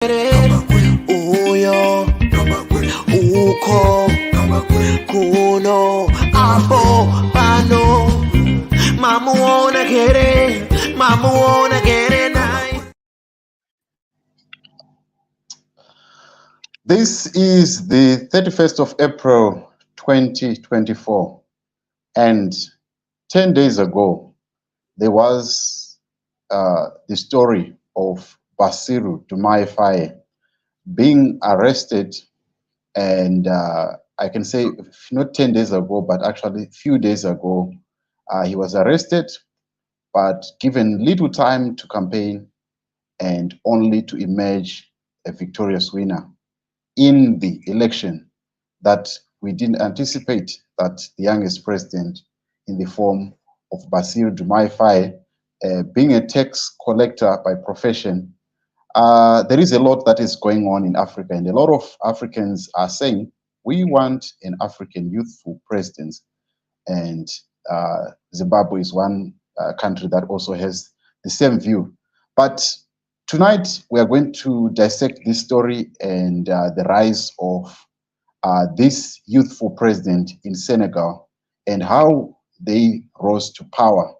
Uyo, uko, kuno, abo, bano. Mama wanna get it, mama wanna get it nice. This is the 31st of April 2024, and 10 days ago there was the story of Basiru Diomaye Faye being arrested, and I can say not 10 days ago, but actually a few days ago, he was arrested, but given little time to campaign and only to emerge a victorious winner in the election that we didn't anticipate, that the youngest president in the form of Basiru Diomaye Faye, being a tax collector by profession. There is a lot that is going on in Africa, and a lot of Africans are saying, we want an African youthful president. And Zimbabwe is one country that also has the same view. But tonight, we are going to dissect this story and the rise of this youthful president in Senegal and how they rose to power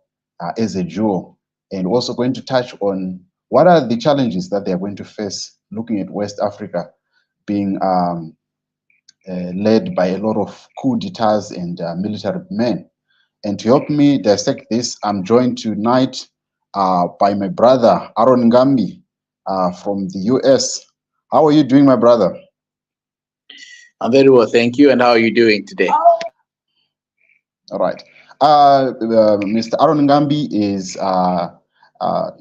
as a duo, and also going to touch on what are the challenges that they are going to face looking at West Africa being led by a lot of coup d'etats and military men. And to help me dissect this, I'm joined tonight by my brother, Aaron Ngambi, from the US. How are you doing, my brother? I'm very well, thank you. And how are you doing today? All right. Mr. Aaron Ngambi is,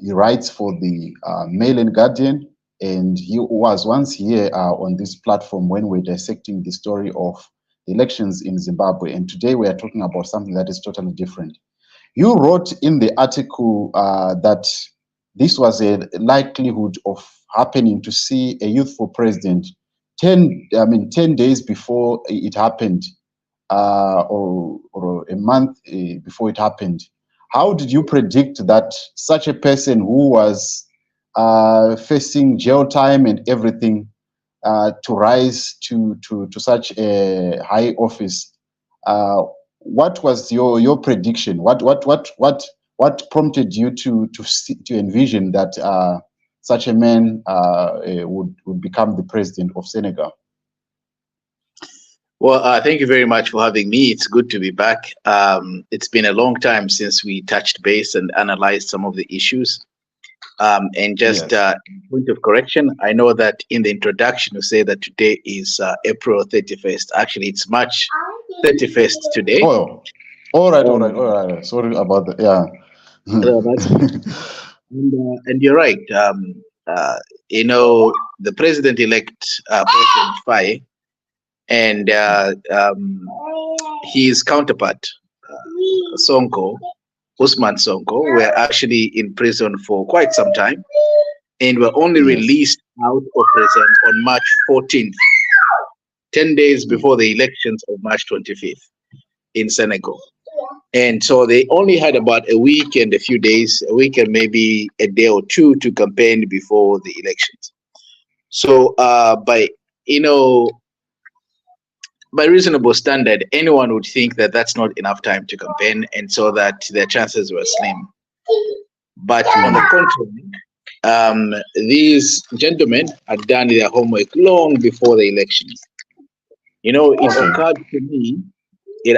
he writes for the Mail and Guardian, and he was once here on this platform when we're dissecting the story of the elections in Zimbabwe. And today we are talking about something that is totally different. You wrote in the article that this was a likelihood of happening to see a youthful president 10 days before it happened, or a month before it happened. How did you predict that such a person who was facing jail time and everything to rise to such a high office? What was your prediction? What prompted you to envision that such a man would become the president of Senegal? Well, thank you very much for having me. It's good to be back. It's been a long time since we touched base and analyzed some of the issues. And just point of correction, I know that in the introduction you say that today is April 31st. Actually, it's March 31st today. Oh, all right. Sorry about that. Yeah. And you're right. You know, the president-elect, President Faye, and his counterpart, Ousmane Sonko, were actually in prison for quite some time and were only released out of prison on March 14th, 10 days before the elections of March 25th in Senegal. And so they only had about a week and a few days, a week and maybe a day or two to campaign before the elections. So by reasonable standard, anyone would think that that's not enough time to campaign, and so that their chances were slim. But on the contrary, these gentlemen had done their homework long before the elections. You know, it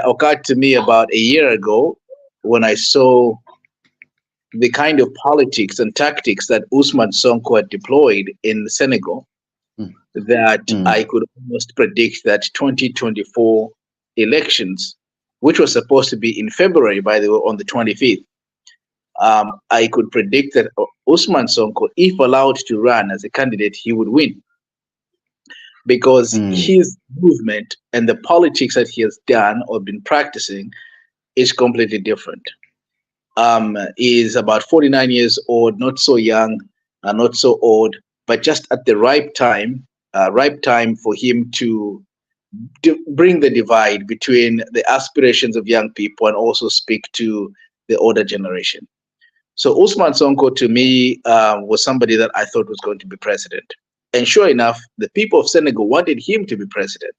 occurred to me about a year ago when I saw the kind of politics and tactics that Ousmane Sonko had deployed in Senegal, that I could almost predict that 2024 elections, which was supposed to be in February, by the way, on the 25th, I could predict that Ousmane Sonko, if allowed to run as a candidate, he would win. Because his movement and the politics that he has done or been practicing is completely different. He is about 49 years old, not so young, not so old, but just at the ripe time for him to bring the divide between the aspirations of young people and also speak to the older generation. So Ousmane Sonko, to me, was somebody that I thought was going to be president. And sure enough, the people of Senegal wanted him to be president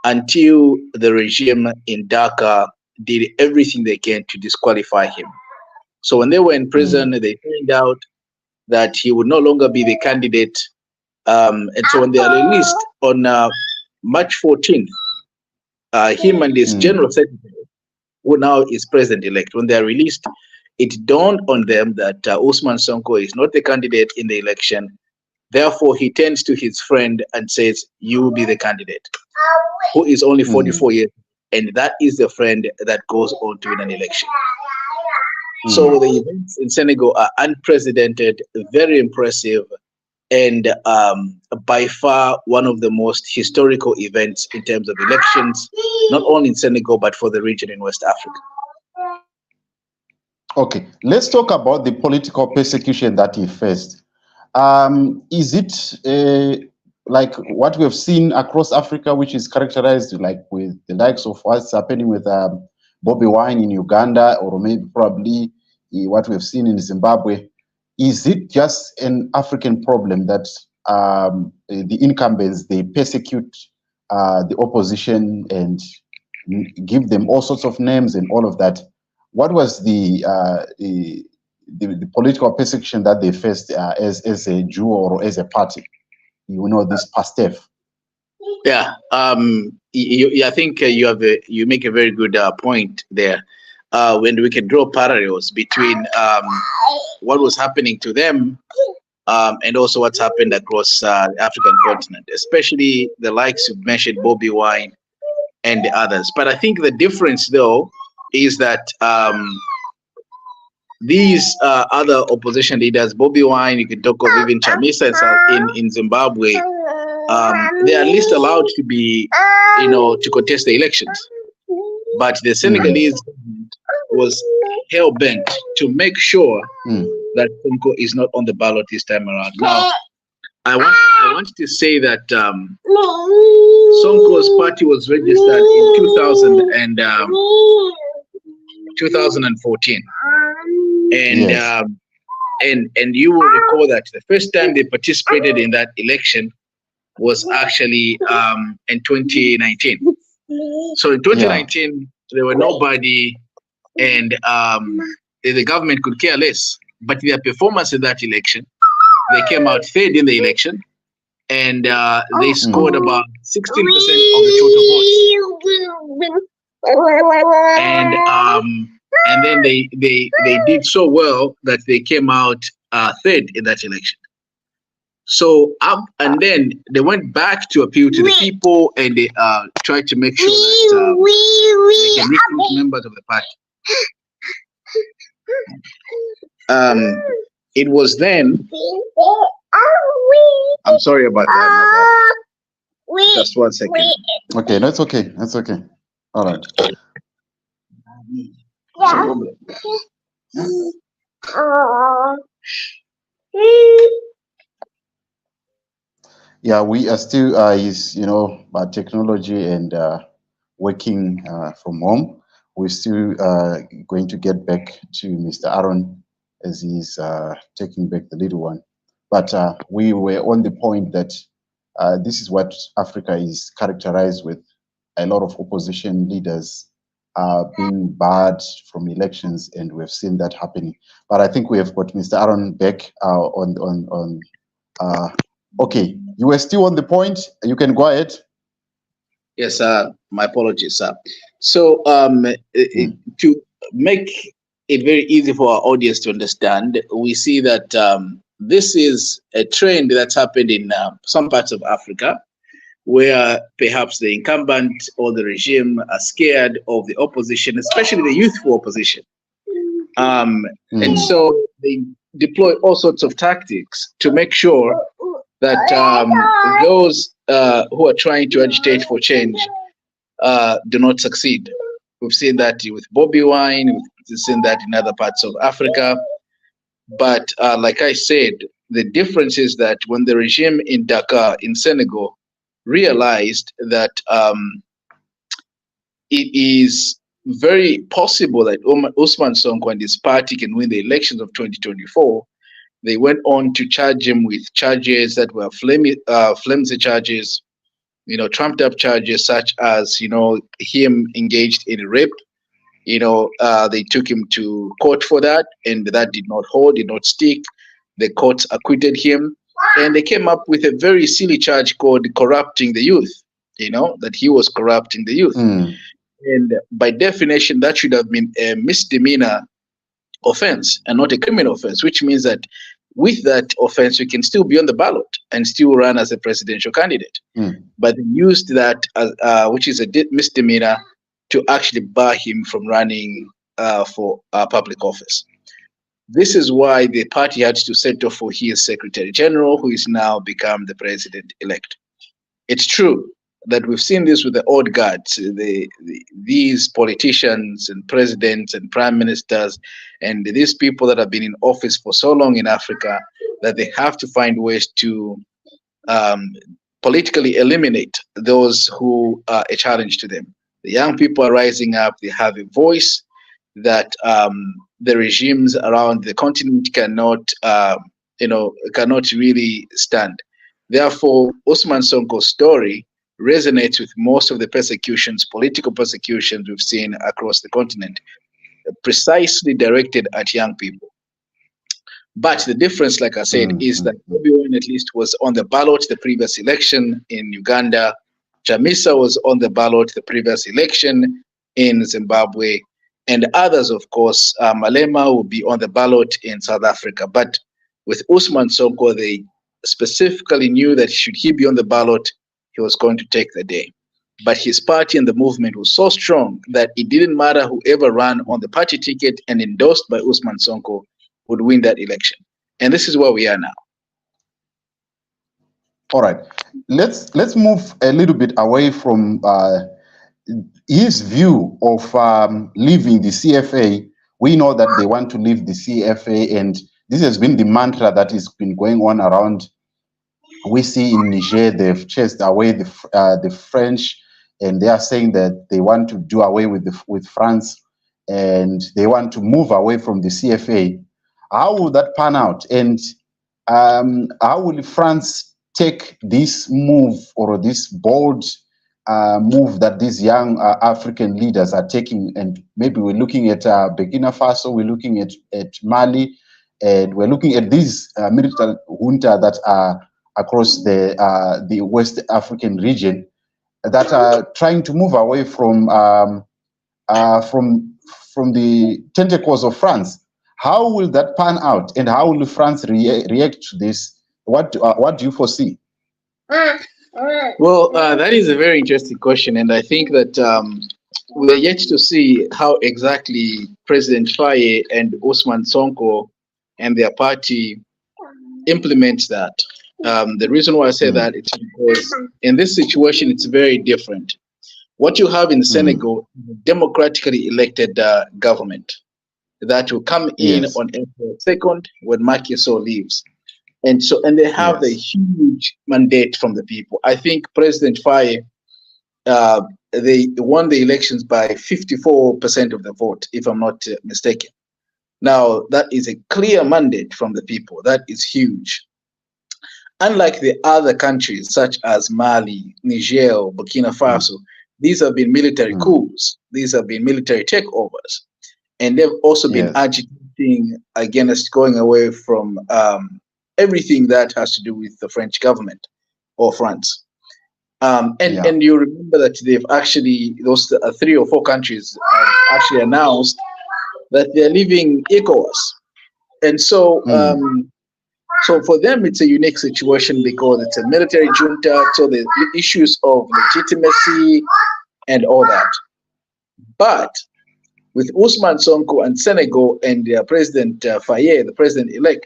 until the regime in Dhaka did everything they can to disqualify him. So when they were in prison, they found out that he would no longer be the candidate. And so when they are released on March 14th, him and his general secretary, who now is president-elect, when they are released, it dawned on them that Ousmane Sonko is not the candidate in the election. Therefore, he turns to his friend and says, "You will be the candidate," who is only 44 years, and that is the friend that goes on to win an election. So the events in Senegal are unprecedented, very impressive, and by far one of the most historical events in terms of elections, not only in Senegal, but for the region in West Africa. Okay, let's talk about the political persecution that he faced. Is it like what we have seen across Africa, which is characterized like with the likes of what's happening with Bobby Wine in Uganda, or maybe probably what we have seen in Zimbabwe? Is it just an African problem that the incumbents, they persecute the opposition and give them all sorts of names and all of that? What was the political persecution that they faced as a Jew or as a party? You know, this PASTEF. Yeah, I think you make a very good point there. When we can draw parallels between what was happening to them and also what's happened across the African continent, especially the likes you've mentioned, Bobby Wine and the others. But I think the difference, though, is that these other opposition leaders, Bobby Wine, you can talk of even Chamisa in Zimbabwe, they are at least allowed to be, to contest the elections. But the Senegalese was hell bent to make sure that Sonko is not on the ballot this time around. Now, I want to say that Sonko's party was registered in 2014, and you will recall that the first time they participated in that election was actually in 2019. So in 2019, there were nobody, and the government could care less. But their performance in that election, they came out third in the election, and they scored about 16% of the total votes. And then they did so well that they came out third in that election. So and then they went back to appeal to the people, and they tried to make sure that they can recruit members of the party. It was then. I'm sorry about that. Just 1 second. Okay, that's okay. That's okay. All right. Yeah, we are still, by technology and working from home. We're still going to get back to Mr. Aaron as he's taking back the little one. But we were on the point that this is what Africa is characterized with: a lot of opposition leaders being barred from elections, and we've seen that happening. But I think we have got Mr. Aaron back okay, you were still on the point. You can go ahead. Yes, my apologies, sir. So to make it very easy for our audience to understand, we see that this is a trend that's happened in some parts of Africa, where perhaps the incumbent or the regime are scared of the opposition, especially the youthful opposition. And so they deploy all sorts of tactics to make sure that those who are trying to agitate for change do not succeed. We've seen that with Bobby Wine, we've seen that in other parts of Africa. But like I said, the difference is that when the regime in Dakar, in Senegal, realized that it is very possible that Ousmane Sonko and his party can win the elections of 2024, They went on to charge him with charges that were flimsy charges, trumped up charges such as, him engaged in rape. They took him to court for that, and that did not hold, did not stick. The courts acquitted him, and they came up with a very silly charge called corrupting the youth, that he was corrupting the youth. And by definition, that should have been a misdemeanor offense and not a criminal offense, which means that with that offense, you can still be on the ballot and still run as a presidential candidate. But they used that, as, which is a misdemeanor, to actually bar him from running for public office. This is why the party had to settle for his secretary general, who is now become the president-elect. It's true that we've seen this with the old guards, these politicians and presidents and prime ministers, and these people that have been in office for so long in Africa, that they have to find ways to politically eliminate those who are a challenge to them. The young people are rising up, they have a voice that the regimes around the continent cannot really stand. Therefore, Ousmane Sonko's story resonates with most of the persecutions, political persecutions we've seen across the continent, precisely directed at young people. But the difference, like I said, is that everyone at least was on the ballot the previous election in Uganda. Chamisa was on the ballot the previous election in Zimbabwe, and others, of course, Malema will be on the ballot in South Africa. But with Ousmane Sonko, they specifically knew that should he be on the ballot, he was going to take the day. But his party and the movement was so strong that it didn't matter whoever ran on the party ticket and endorsed by Ousmane Sonko would win that election. And this is where we are now. All right, let's move a little bit away from his view of leaving the CFA. We know that they want to leave the CFA, and this has been the mantra that has been going on around. We see in Niger, they've chased away the French, and they are saying that they want to do away with France, and they want to move away from the CFA. How will that pan out? And how will France take this move, or this bold move that these young African leaders are taking? And maybe we're looking at Burkina Faso, we're looking at Mali, and we're looking at these military junta that are across the West African region that are trying to move away from the tentacles of France. How will that pan out, and how will France react to this? What do you foresee? Well, that is a very interesting question, and I think that we are yet to see how exactly President Faye and Ousmane Sonko and their party implement that. The reason why I say that is because in this situation, it's very different. What you have in Senegal, democratically elected government that will come in on April 2nd when Macky Sall leaves. And they have a huge mandate from the people. I think President Faye, they won the elections by 54% of the vote, if I'm not mistaken. Now, that is a clear mandate from the people. That is huge. Unlike the other countries, such as Mali, Niger, Burkina Faso, these have been military coups. These have been military takeovers. And they've also been agitating against going away from everything that has to do with the French government or France. And you remember that they've actually, those 3 or 4 countries have actually announced that they're leaving ECOWAS. And so, so for them, it's a unique situation because it's a military junta, so the issues of legitimacy and all that. But with Ousmane Sonko and Senegal and their President Faye, the president-elect,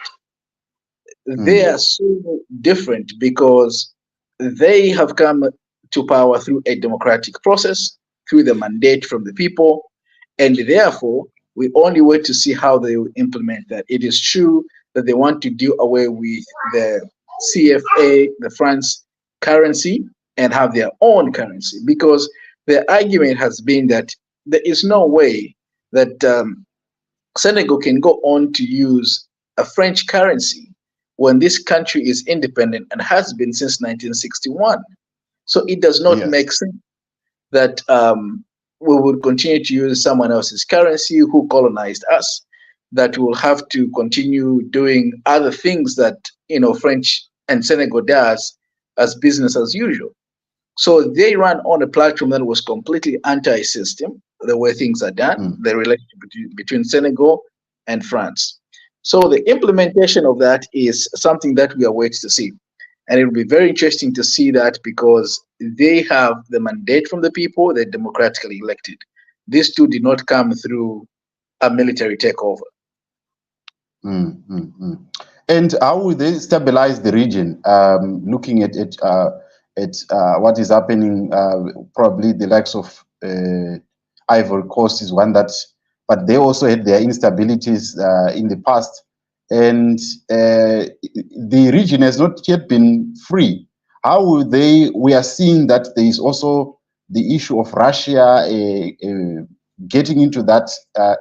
they are so different because they have come to power through a democratic process, through the mandate from the people, and therefore we only wait to see how they will implement that. It is true that they want to do away with the CFA, the France currency, and have their own currency, because the argument has been that there is no way that Senegal can go on to use a French currency when this country is independent and has been since 1961. So it does not make sense that we would continue to use someone else's currency who colonized us, that will have to continue doing other things that, you know, French and Senegal does as business as usual. So they ran on a platform that was completely anti-system, the way things are done, the relationship between Senegal and France. So the implementation of that is something that we are waiting to see. And it will be very interesting to see that, because they have the mandate from the people, they're democratically elected. These two did not come through a military takeover. And how will they stabilize the region? Looking at what is happening, probably the likes of Ivory Coast is one that, but they also had their instabilities in the past, and the region has not yet been free. How will they? We are seeing that there is also the issue of Russia getting into that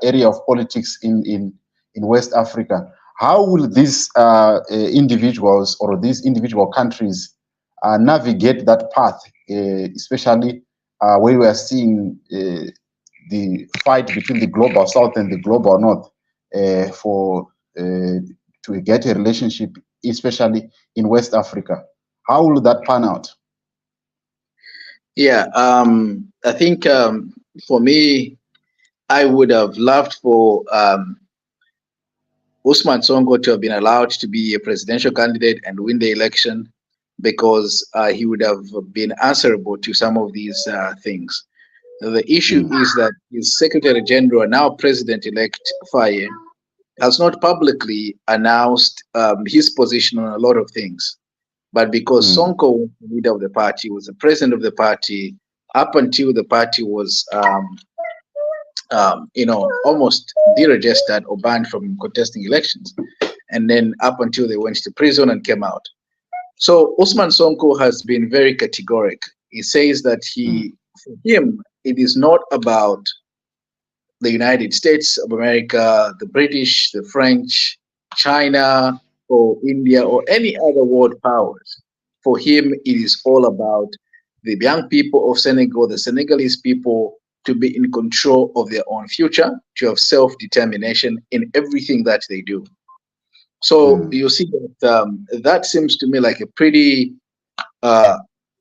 area of politics in West Africa. How will these individuals or these individual countries navigate that path, especially where we are seeing the fight between the global south and the global north to get a relationship, especially in West Africa? How will that pan out? Yeah, I think for me, I would have loved for Ousmane Sonko to have been allowed to be a presidential candidate and win the election, because he would have been answerable to some of these things. The issue is that his Secretary General, now President-elect Faye, has not publicly announced his position on a lot of things. But because Sonko was the leader of the party, was the president of the party, up until the party was, you know, almost deregistered or banned from contesting elections, and then up until they went to prison and came out. So Ousmane Sonko has been very categoric. He says that for him, it is not about the United States of America, the British, the French, China, or India, or any other world powers. For him, it is all about the young people of Senegal, the Senegalese people, to be in control of their own future, to have self-determination in everything that they do. So you see that that seems to me like a pretty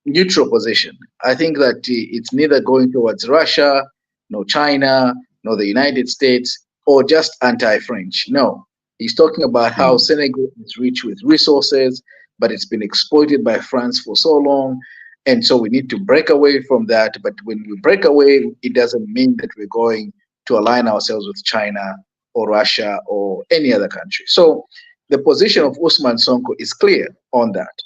neutral position. I think that it's neither going towards Russia, nor China, nor the United States, or just anti-French. No, he's talking about how Senegal is rich with resources, but it's been exploited by France for so long. And so we need to break away from that. But when we break away, it doesn't mean that we're going to align ourselves with China or Russia or any other country. So the position of Ousmane Sonko is clear on that.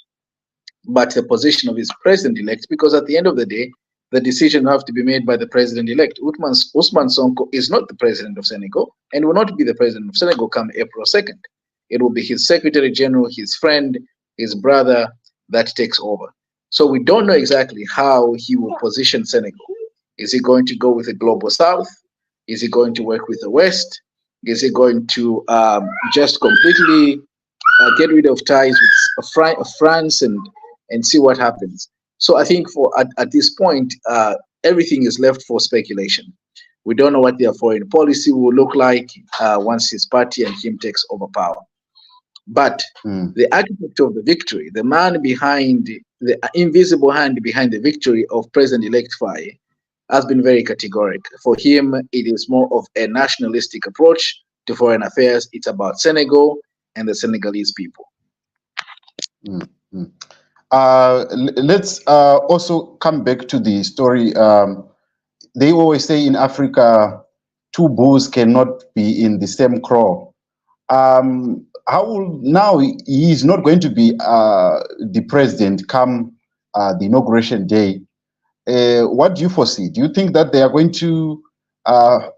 But the position of his president-elect, because at the end of the day, the decision will have to be made by the president-elect. Ousmane Sonko is not the president of Senegal and will not be the president of Senegal come April 2nd. It will be his secretary general, his friend, his brother that takes over. So we don't know exactly how he will position Senegal. Is he going to go with the global south? Is he going to work with the West? Is he going to just completely get rid of ties with France and see what happens? So I think at this point, everything is left for speculation. We don't know what their foreign policy will look like once his party and him takes over power. But the architect of the victory, the man behind the invisible hand behind the victory of President-elect Faye, has been very categoric. For him, it is more of a nationalistic approach to foreign affairs. It's about Senegal and the Senegalese people. Let's also come back to the story. They always say in Africa, two bulls cannot be in the same crow. Now he is not going to be the president come the inauguration day. What do you foresee? Do you think that they are going to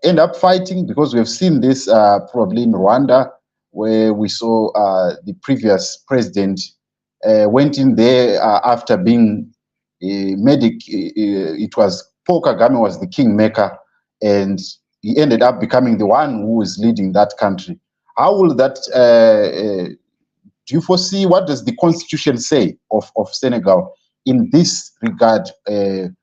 end up fighting? Because we have seen this probably in Rwanda, where we saw the previous president went in there after being a medic. It was Paul Kagame was the kingmaker, and he ended up becoming the one who is leading that country. how will that, do you foresee, what does the constitution say of Senegal in this regard?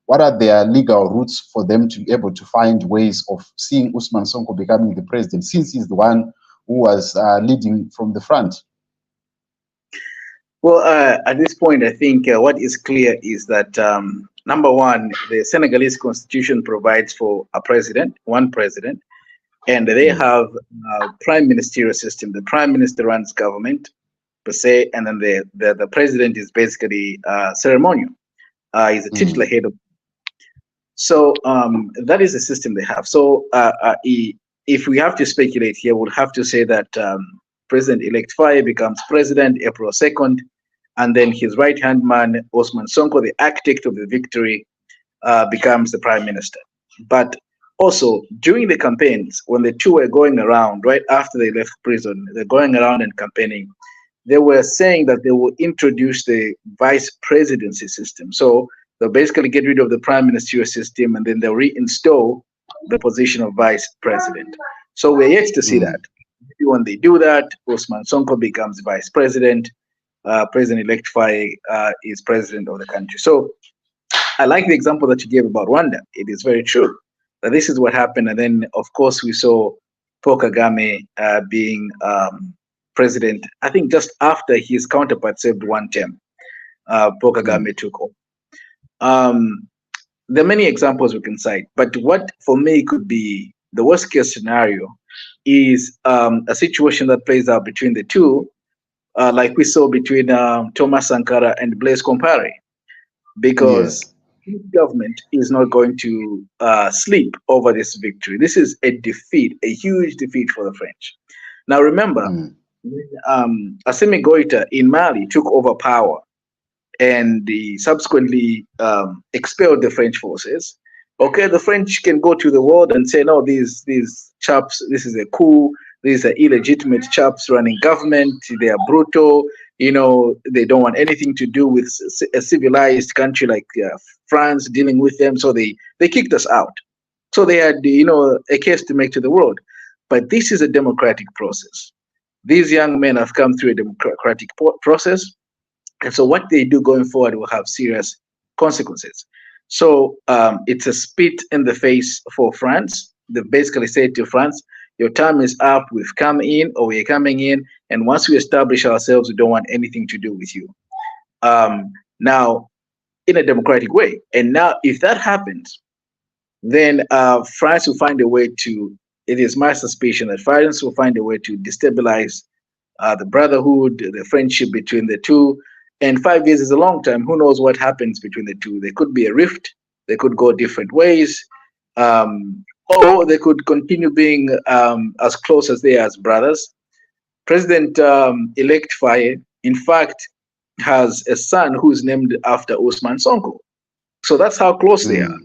What are their legal routes for them to be able to find ways of seeing Ousmane Sonko becoming the president, since he's the one who was leading from the front? Well, at this point, I think what is clear is that number one, the Senegalese constitution provides for a president, one president, and they have a prime ministerial system. The prime minister runs government per se, and then the president is basically ceremonial. He's a titular head of. So that is the system they have. So if we have to speculate here, we'll have to say that President-elect Faye becomes president April 2nd, and then his right-hand man, Ousmane Sonko, the architect of the victory, becomes the prime minister. But also, during the campaigns, when the two were going around, right after they left prison, they're going around and campaigning, they were saying that they will introduce the vice presidency system. So they'll basically get rid of the prime ministerial system, and then they'll reinstall the position of vice president. So we're yet to see that. When they do that, Ousmane Sonko becomes vice president. President-elect Faye is president of the country. So I like the example that you gave about Rwanda. It is very true that this is what happened. And then, of course, we saw Paul Kagame being president, I think just after his counterpart served one term. Paul Kagame took over. There are many examples we can cite, but what for me could be the worst case scenario is a situation that plays out between the two, like we saw between Thomas Sankara and Blaise Compaoré, because his government is not going to sleep over this victory. This is a defeat, a huge defeat for the French. Now remember, when Assimi Goïta in Mali took over power and subsequently expelled the French forces, okay, the French can go to the world and say, no, these chaps, this is a coup, these are illegitimate chaps running government, they are brutal, you know, they don't want anything to do with a civilized country like France dealing with them, so they kicked us out. So they had, you know, a case to make to the world. But this is a democratic process. These young men have come through a democratic process, and so what they do going forward will have serious consequences. So it's a spit in the face for France. They basically said to France, your time is up, we've come in, or we're coming in, and once we establish ourselves, we don't want anything to do with you. Now, in a democratic way. And now, if that happens, then France will find a way to, it is my suspicion that France will find a way to destabilize the brotherhood, the friendship between the two. And 5 years is a long time. Who knows what happens between the two? There could be a rift. They could go different ways. Or they could continue being as close as they are as brothers. President-elect Faye, in fact, has a son who's named after Ousmane Sonko. So that's how close they are.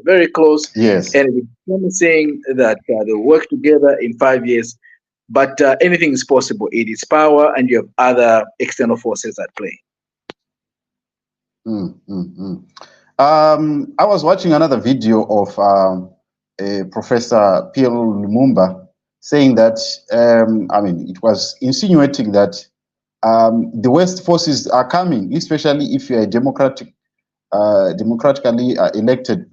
Very close. Yes. And it's promising that they'll work together in 5 years. But anything is possible. It is power, and you have other external forces at play. I was watching another video of Professor Pierre Lumumba saying that, I mean, it was insinuating that the West forces are coming, especially if you're a democratically elected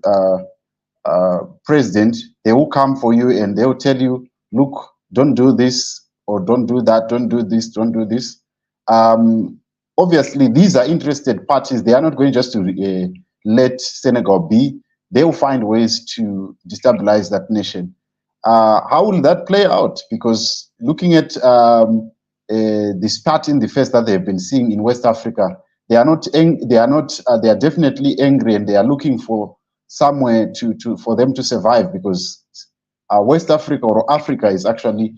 president. They will come for you and they will tell you, look, don't do this, or don't do that, don't do this, don't do this. Obviously, these are interested parties. They are not going just to let Senegal be. They will find ways to destabilize that nation. How will that play out? Because looking at the spat in the face that they've been seeing in West Africa, they are definitely angry, and they are looking for somewhere for them to survive, because West Africa, or Africa, is actually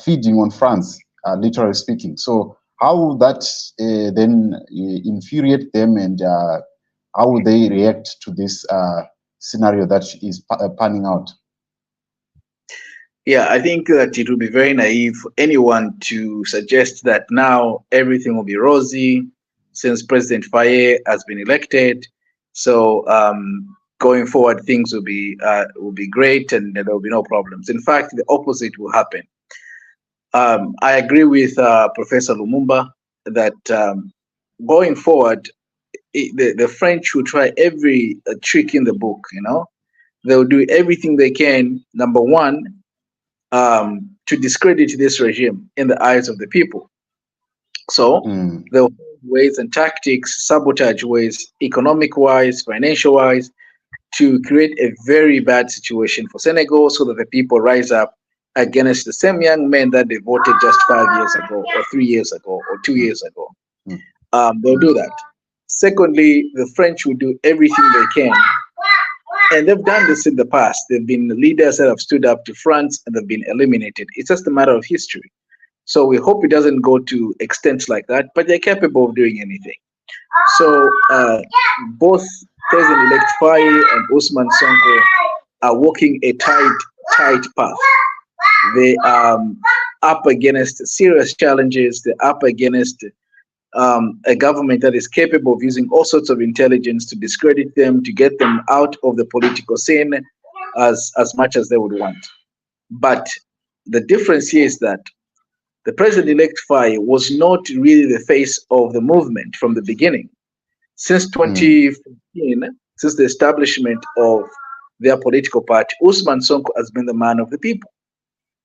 feeding on France, literally speaking. So how will that then infuriate them, and how will they react to this scenario that is panning out? Yeah, I think that it would be very naive for anyone to suggest that now everything will be rosy since President Faye has been elected. So going forward, things will be great, and there will be no problems. In fact, the opposite will happen. I agree with Professor Lumumba that going forward, the French will try every trick in the book. They'll do everything they can. Number one, to discredit this regime in the eyes of the people. So they'll find ways and tactics, sabotage ways, economic wise, financial wise, to create a very bad situation for Senegal so that the people rise up against the same young men that they voted just 5 years ago, or 3 years ago, or 2 years ago. They'll do that. Secondly, the French will do everything they can. And they've done this in the past. There have been leaders that have stood up to France and they've been eliminated. It's just a matter of history. So we hope it doesn't go to extents like that, but they're capable of doing anything. So both President-elect Faye and Ousmane Sonko are walking a tight path. They are up against serious challenges. They're up against a government that is capable of using all sorts of intelligence to discredit them, to get them out of the political scene as much as they would want. But the difference here is that the President-elect Faye was not really the face of the movement from the beginning. Since 2015, since the establishment of their political party, Ousmane Sonko has been the man of the people.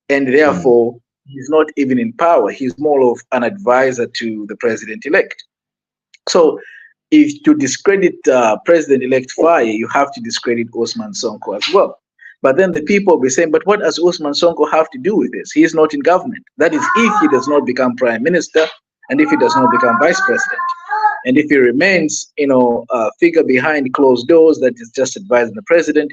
And therefore, he's not even in power. He's more of an advisor to the president-elect. So if to discredit President-elect Faye, you have to discredit Ousmane Sonko as well. But then the people will be saying, but what does Ousmane Sonko have to do with this? He is not in government. That is if he does not become prime minister and if he does not become vice president. And if he remains, a figure behind closed doors that is just advising the president,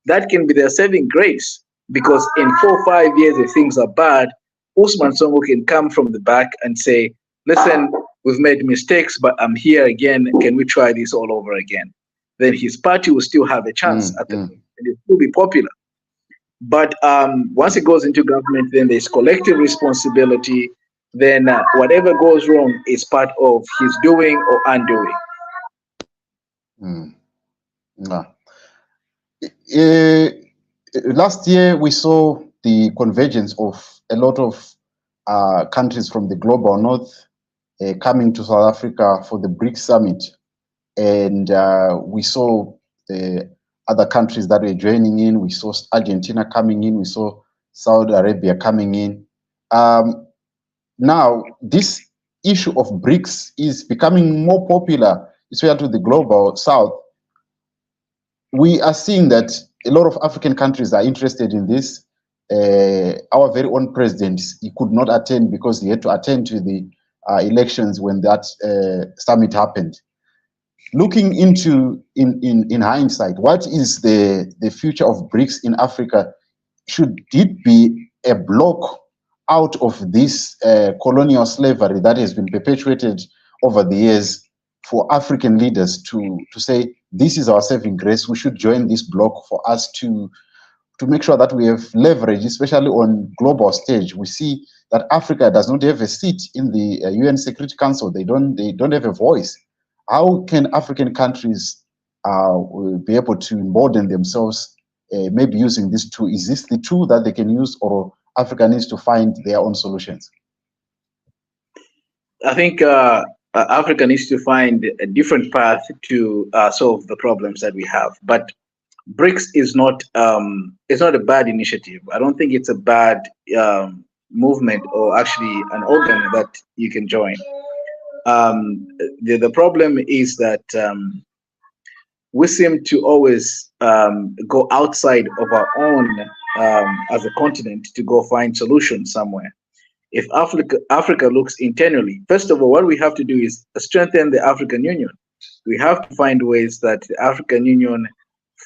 that can be their saving grace. Because in 4 or 5 years, if things are bad, Ousmane Sonko can come from the back and say, listen, we've made mistakes, but I'm here again. Can we try this all over again? Then his party will still have a chance at the and it will be popular. But once it goes into government, then there's collective responsibility. Then whatever goes wrong is part of his doing or undoing. Last year, we saw the convergence of a lot of countries from the global north coming to South Africa for the BRICS summit. And we saw the other countries that were joining in. We saw Argentina coming in. We saw Saudi Arabia coming in. Now, this issue of BRICS is becoming more popular, especially to the global south. We are seeing that a lot of African countries are interested in this. Our very own president, he could not attend because he had to attend to the elections when that summit happened. Looking into, in hindsight, what is the future of BRICS in Africa? Should it be a block out of this colonial slavery that has been perpetuated over the years for African leaders to say, this is our saving grace, we should join this block for us to make sure that we have leverage, especially on global stage. We see that Africa does not have a seat in the UN Security Council. They don't have a voice. How can African countries be able to embolden themselves, maybe using this tool? Is this the tool that they can use, or Africa needs to find their own solutions? I think Africa needs to find a different path to solve the problems that we have. But BRICS is not it's not a bad initiative. I don't think it's a bad movement or actually an organ that you can join. The problem is that we seem to always go outside of our own as a continent to go find solutions somewhere. If Africa looks internally, first of all, what we have to do is strengthen the African Union. We have to find ways that the African Union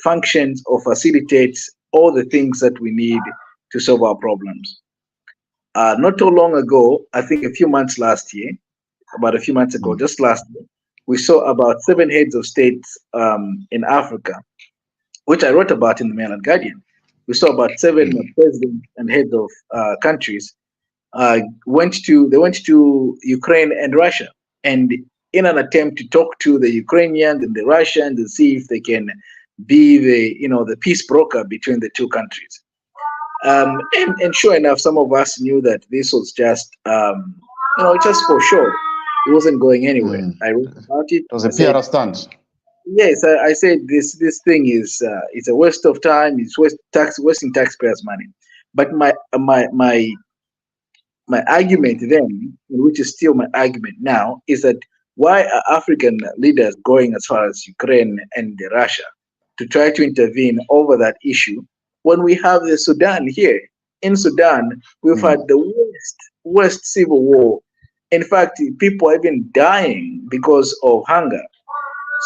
functions or facilitates all the things that we need to solve our problems. Not too long ago, I think a few months ago, just last year, we saw about 7 heads of states in Africa, which I wrote about in the Mail and Guardian. We saw about 7 presidents and heads of countries went to Ukraine and Russia, and in an attempt to talk to the Ukrainians and the Russians and see if they can be the peace broker between the two countries. And sure enough, some of us knew that this was just, just for show. It wasn't going anywhere. I wrote about it. It was a PR stunt. Yes, I said this thing is it's a waste of time. It's wasting taxpayers' money. But my argument then, which is still my argument now, is that why are African leaders going as far as Ukraine and Russia to try to intervene over that issue when we have the Sudan here? In Sudan, we've had the worst civil war. In fact, people are even dying because of hunger.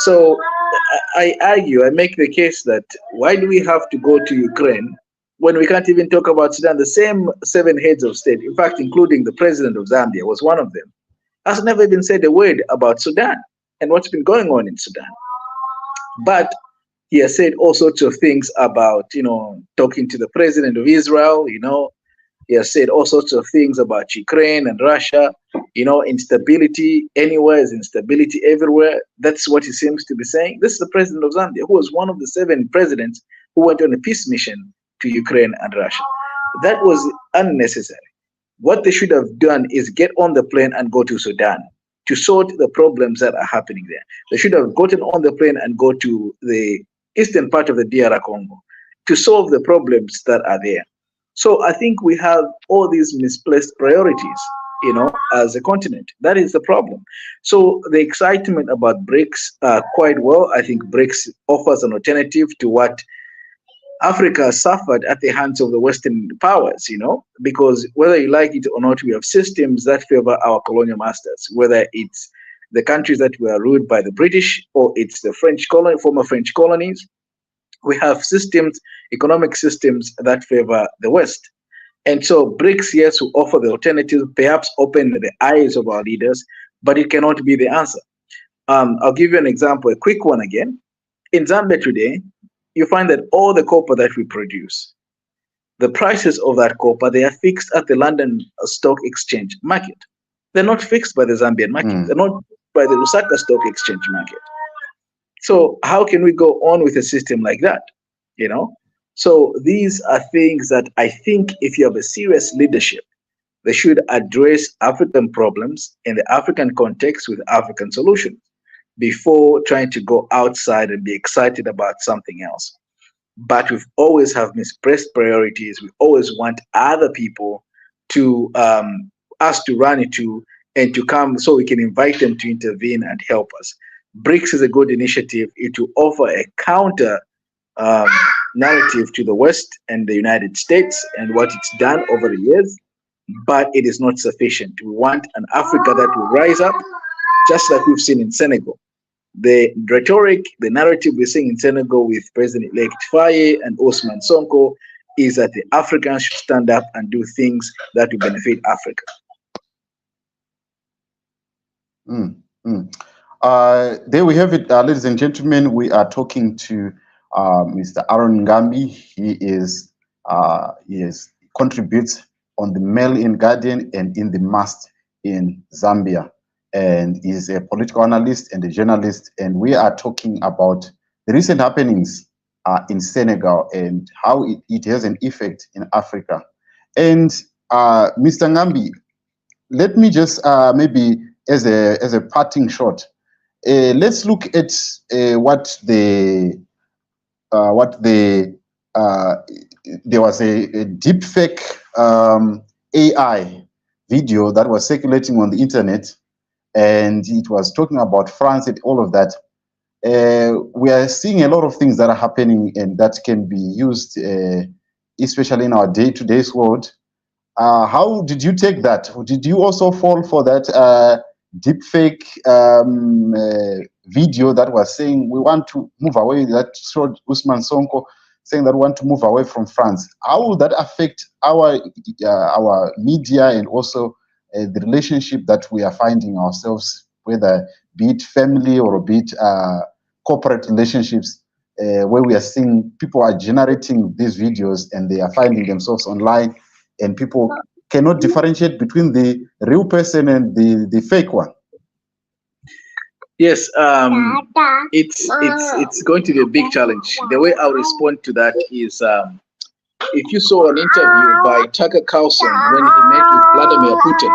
So I argue, I make the case that why do we have to go to Ukraine when we can't even talk about Sudan? The same 7 heads of state, in fact, including the president of Zambia was one of them, has never even said a word about Sudan and what's been going on in Sudan. But he has said all sorts of things about, talking to the president of Israel, he has said all sorts of things about Ukraine and Russia, instability anywhere is instability everywhere. That's what he seems to be saying. This is the president of Zambia, who was one of the 7 presidents who went on a peace mission to Ukraine and Russia. That was unnecessary. What they should have done is get on the plane and go to Sudan to sort the problems that are happening there. They should have gotten on the plane and go to the eastern part of the DR Congo to solve the problems that are there. So I think we have all these misplaced priorities, as a continent. That is the problem. So the excitement about BRICS, quite well. I think BRICS offers an alternative to what Africa suffered at the hands of the Western powers, because whether you like it or not, we have systems that favor our colonial masters, whether it's the countries that were ruled by the British or it's the former French colonies. We have systems, economic systems that favor the West. And so BRICS, yes, will offer the alternative, perhaps open the eyes of our leaders, but it cannot be the answer. I'll give you an example, a quick one again. In Zambia today, you find that all the copper that we produce, the prices of that copper, they are fixed at the London Stock Exchange market. They're not fixed by the Zambian market. They're not fixed by the Lusaka Stock Exchange market. So how can we go on with a system like that? So these are things that I think if you have a serious leadership, they should address African problems in the African context with African solutions before trying to go outside and be excited about something else. But we always have misplaced priorities. We always want other people to us to run into and to come so we can invite them to intervene and help us. BRICS is a good initiative. It will offer a counter narrative to the West and the United States and what it's done over the years, but it is not sufficient. We want an Africa that will rise up, just like we've seen in Senegal. The rhetoric, the narrative we're seeing in Senegal with President-elect Faye and Ousmane Sonko is that the Africans should stand up and do things that will benefit Africa. There we have it, ladies and gentlemen. We are talking to Mr. Aaron Ngambi. He contributes on the Mail in Guardian and in the Must in Zambia, and is a political analyst and a journalist. And we are talking about the recent happenings in Senegal and how it has an effect in Africa. And Mr. Ngambi, let me just maybe as a parting shot, let's look at what there was a deepfake AI video that was circulating on the internet, and it was talking about France and all of that. We are seeing a lot of things that are happening and that can be used, especially in our day-to-day world. How did you take that? Did you also fall for that deepfake video that was saying we want to move away, that showed Ousmane Sonko saying that we want to move away from France? How will that affect our media and also the relationship that we are finding ourselves, whether be it family or be it corporate relationships, where we are seeing people are generating these videos and they are finding themselves online, and people cannot differentiate between the real person and the fake one? Yes, it's going to be a big challenge. The way I'll respond to that is if you saw an interview by Tucker Carlson when he met with Vladimir Putin,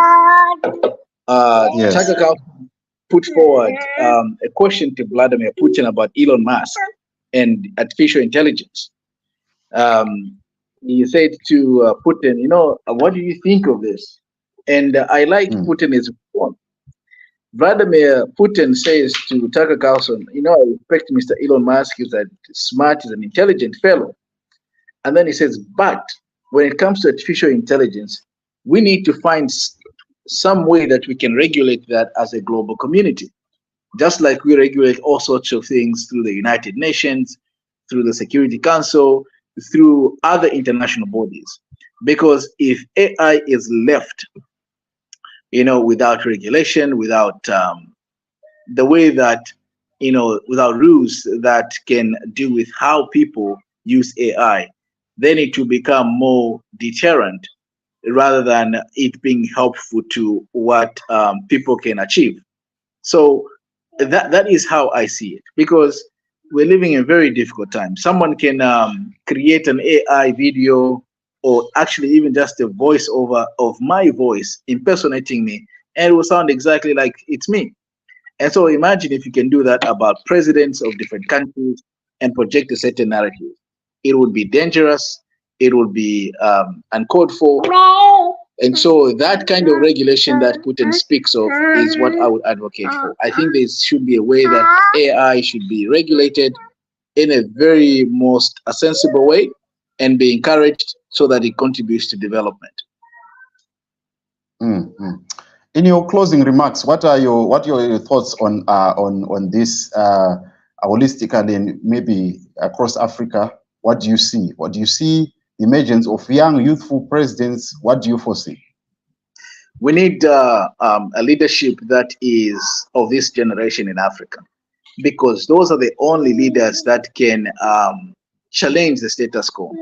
Yes. Tucker Carlson put forward a question to Vladimir Putin about Elon Musk and artificial intelligence. He said to Putin, what do you think of this? And I liked Putin's response. Vladimir Putin says to Tucker Carlson, I respect Mr. Elon Musk. He's a smart, he's an intelligent fellow. And then he says, but when it comes to artificial intelligence, we need to find some way that we can regulate that as a global community. Just like we regulate all sorts of things through the United Nations, through the Security Council, through other international bodies. Because if AI is left, without regulation, without the way that, without rules that can deal with how people use AI, then it will become more deterrent rather than it being helpful to what people can achieve. So that is how I see it, because we're living in very difficult times. Someone can create an AI video, or actually even just a voiceover of my voice impersonating me, and it will sound exactly like it's me. And so imagine if you can do that about presidents of different countries and project a certain narrative. It would be dangerous. It would be uncalled for. And so that kind of regulation that Putin speaks of is what I would advocate for. I think there should be a way that AI should be regulated in a very most sensible way and be encouraged so that it contributes to development. In your closing remarks, what are your thoughts on this holistically and maybe across Africa? What do you see? What do you see? Emergence of young, youthful presidents. What do you foresee? We need a leadership that is of this generation in Africa, because those are the only leaders that can challenge the status quo.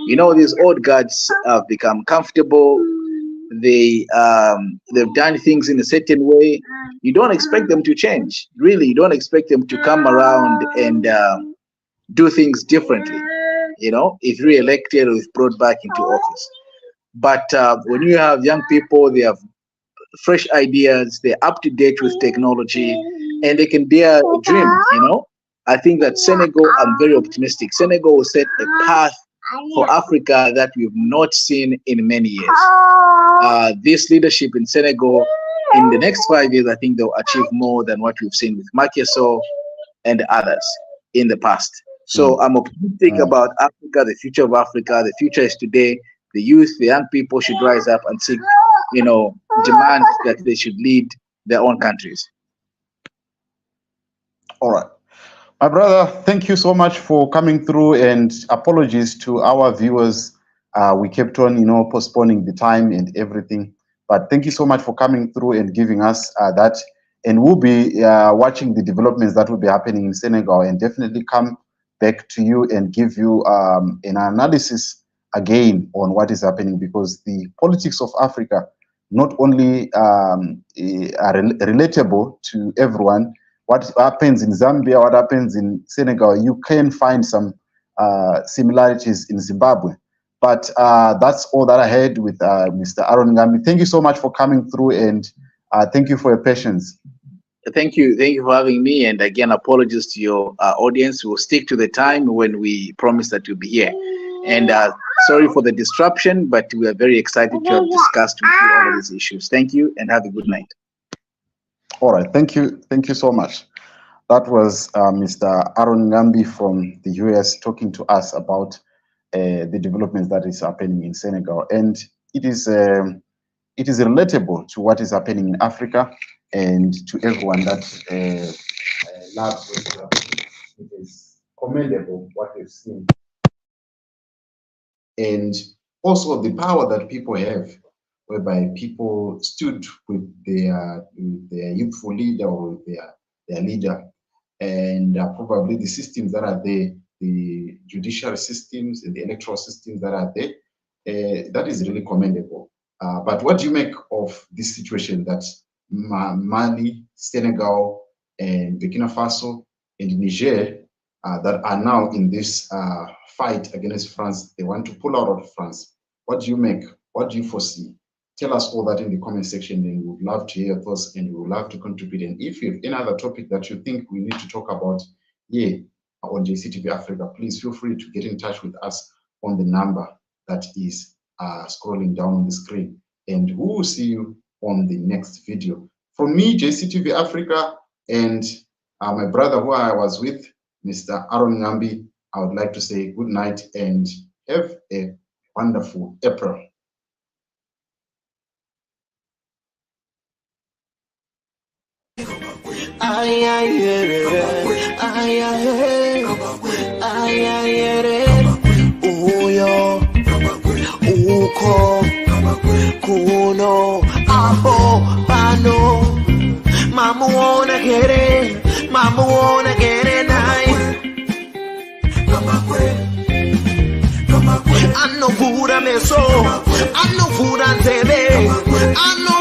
These old guards have become comfortable. They've done things in a certain way. You don't expect them to change. Really, you don't expect them to come around and do things differently. If re-elected or if brought back into office. But when you have young people, they have fresh ideas, they're up to date with technology, and they can dare dream. I think that Senegal, I'm very optimistic. Senegal will set a path for Africa that we've not seen in many years. This leadership in Senegal, in the next 5 years, I think they'll achieve more than what we've seen with Macky Sall and others in the past. So I'm optimistic about Africa, the future of Africa. The future is today. The youth, the young people should rise up and seek, demand that they should lead their own countries. All right. My brother, thank you so much for coming through, and apologies to our viewers. We kept on, postponing the time and everything. But thank you so much for coming through and giving us that. And we'll be watching the developments that will be happening in Senegal, and definitely come back to you and give you an analysis again on what is happening, because the politics of Africa not only are relatable to everyone. What happens in Zambia, what happens in Senegal, you can find some similarities in Zimbabwe. But that's all that I had with Mr. Aaron Ngambi. Thank you so much for coming through, and thank you for your patience. Thank you for having me, and again, apologies to your audience. We'll stick to the time when we promised that you'll be here. And sorry for the disruption, but we are very excited to have discussed with you all of these issues. Thank you, and have a good night. All right, thank you so much. That was Mr. Aaron Ngambi from the US talking to us about the developments that is happening in Senegal, and it is relatable to what is happening in Africa and to everyone that loves what is happening. It is commendable what we've seen, and also the power that people have, whereby people stood with their youthful leader or their leader, and probably the systems that are there, the judicial systems and the electoral systems that are there, that is really commendable. But what do you make of this situation that Mali, Senegal, and Burkina Faso and Niger that are now in this fight against France. They want to pull out of France. What do you make? What do you foresee? Tell us all that in the comment section, and we would love to hear your thoughts, and we would love to contribute. And if you have any other topic that you think we need to talk about here on JCTV Africa, please feel free to get in touch with us on the number that is scrolling down on the screen. And we will see you on the next video. From me, JCTV Africa, and my brother who I was with, Mr. Aaron Ngambi, I would like to say good night and have a wonderful April. Uko kuno abo bano mamuona kere nice ano pura meso ano pura tebe ano